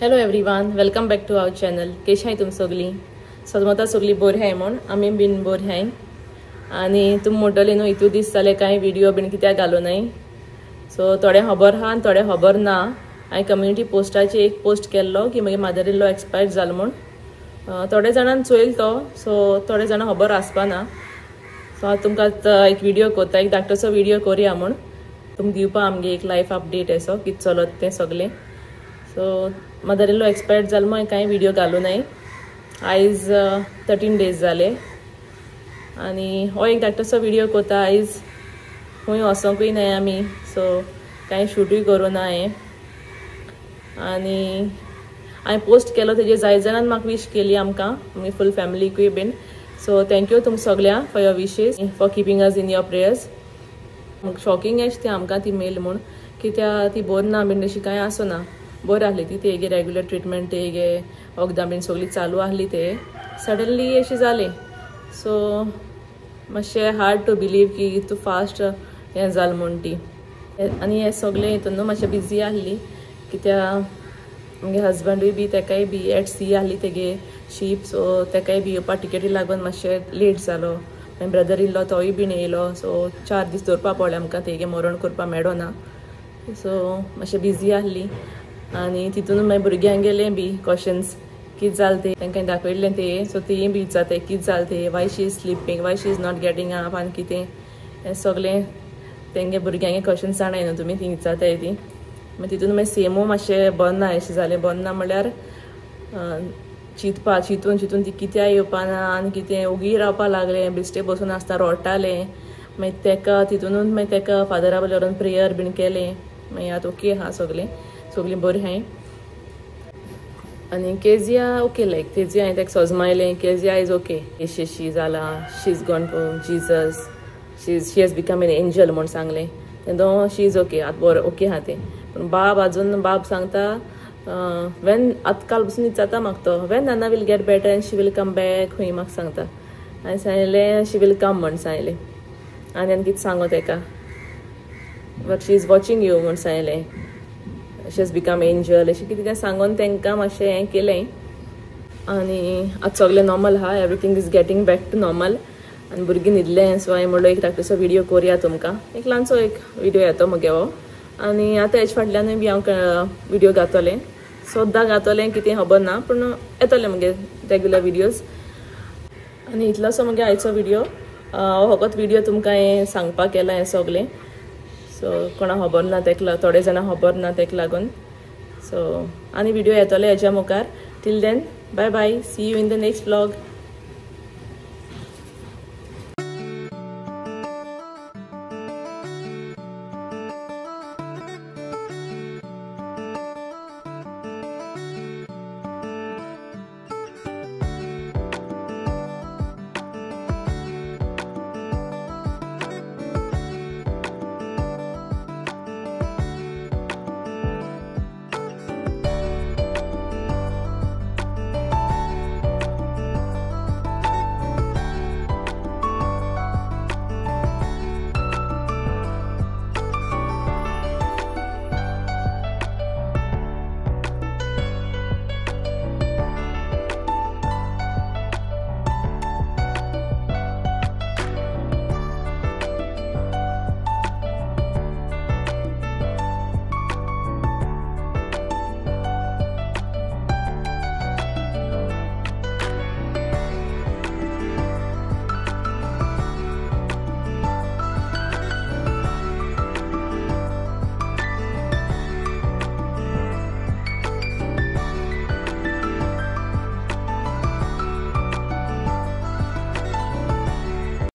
Hello everyone, welcome back to our channel. कशी आहे तुम सगळी? सदमता सगळी बरी आहे म्हण आम्ही बीन बरी आहे. आणि तुम म्हणटले न्हू इतू दीस जाले कांय व्हिडिओ बीन कित्याक घालू नाही. सो थोडे खबर आहा आनी थोडे खबर ना. हांवें कम्युनिटी पोस्टाची एक पोस्ट केल्लो की मागीर मदर इन लॉ एक्सपायर जालो म्हण. थोडे जाणांनी चोयल तो, सो थोडे जाणां खबर आसपा ना. सो हांव तुमकां एक व्हिडिओ करता, एक धाकटोसो व्हिडिओ करुया म्हण तुमकां दिवपा आमगे एक लायफ अपडेट असो कितें चलत तें सगळें. So mother in law expired जालो म्हण कांय व्हिडिओ घालू नाही. आयज 13 days जाले आनी हो एक धाकटोसो व्हिडिओ करता. आयज खंय वचोंकूय नाही आमी, सो कांय शूटूय करूं ना हांवें. आनी हांवें पोस्ट केलो तेजे जाय जाणांनी म्हाका विश केली आमकां, आमगे फूल फॅमिलीकूय बीन. सो थँक्यू तुमकां सगळ्यांक for your wishes, for keeping us in your prayers. Shocking एश ती आमकां ती मेल म्हूण, कित्याक ती बरी ना बीन अशी कांय आसना. बरी आहली ती तेगे रेग्युलर ट्रिटमेंट तेगे वखदां बीन सगळी चालू आहली. ते सडनली अशी जाले. सो मातशें हार्ड टू बिलीव की इतू फास्ट हें जालें म्हूण ती. आनी हें सगळें हितून न्हू मातशें बिजी आहली, कित्याक म्हगे हजबंडूय बी तेकाय बी एट सी आहली तेगे शीप. सो तेकाय बी येवपा टिकेटी लागून मातशें लेट जालो. मागीर ब्रदर इन लॉ तोय बीन येयलो. सो 4 दीस दवरपा पडलें आमकां, तेगे मरण करपा मेळो ना. सो मातशें बिजी आहली. आनी तितून मागीर भुरग्यांक गेलें बी क्वेश्चन्स कितें जालें ते तांकां दाखयलें ते. सो तीय बी विचारताय कितें जालें ते, Y she is sleeping, Y she is not getting up आनी कितें हें सगळें तेंगे भुरग्यांगे क्वेश्चन्स जाणाय न्हू तुमी, ती विचारताय ती. मागीर तितून मागीर सेमू मातशें बरें ना अशें जालें. बरें ना म्हणल्यार चिंतून ती कित्या येवपा ना आनी कितें ओगी रावपा लागलें, बिस्टे बसून आसता रडटालें. मागीर तेका तितूनूच मागीर तेका फादरा बद्दल व्हरून प्रेयर बीन केलें. मागीर आतां ओके आहा सगळीं बरी आहाय. आनी केजिया ओके, लायक तेजी हांवें तेका सोजमायलें. केजिया इज ओके, शी जाला, she is gone to Jesus, she has become an angel म्हूण सांगलें. तेन्ना शी इज ओके, आतां बरें ओके आहा तें. पूण बाब सांगता वेन आतां काल बसून विचारता म्हाका तो, when nana will get better and she will come back खंय म्हाका सांगता. हांवें सांगलें शी वील कम म्हूण सांगलें. आनी कितें सांगो तेका, but she is watching you म्हूण सांगलें. शी हॅज बिकम एंजल अशें कितें सांगून तांकां मातशें हें केलें. आनी आतां सगळें नॉर्मल आहा, everything is getting back to normal. आनी भुरगीं न्हिदलें. सो हांवें म्हणलो एक धाकटोसो व्हिडिओ करुया तुमकां. एक ल्हानसो एक व्हिडिओ येतो म्हगे हो. आनी आतां हेजे फाटल्यानूय बी हांव व्हिडिओ घातलें, सद्दां घातलें कितें खबर ना, पूण येतलें म्हगे रेग्युलर व्हिडिओज. आनी इतलोसो म्हगे आयचो व्हिडिओ. हो फकत व्हिडिओ तुमकां हें सांगपाक केला हें सगळें. सो कोणा खबर ना तेका, थोडे जाणां खबर ना तेका लागून. सो आनी व्हिडिओ येतले हेज्या मुखार. Till then bye bye, see you in the next vlog.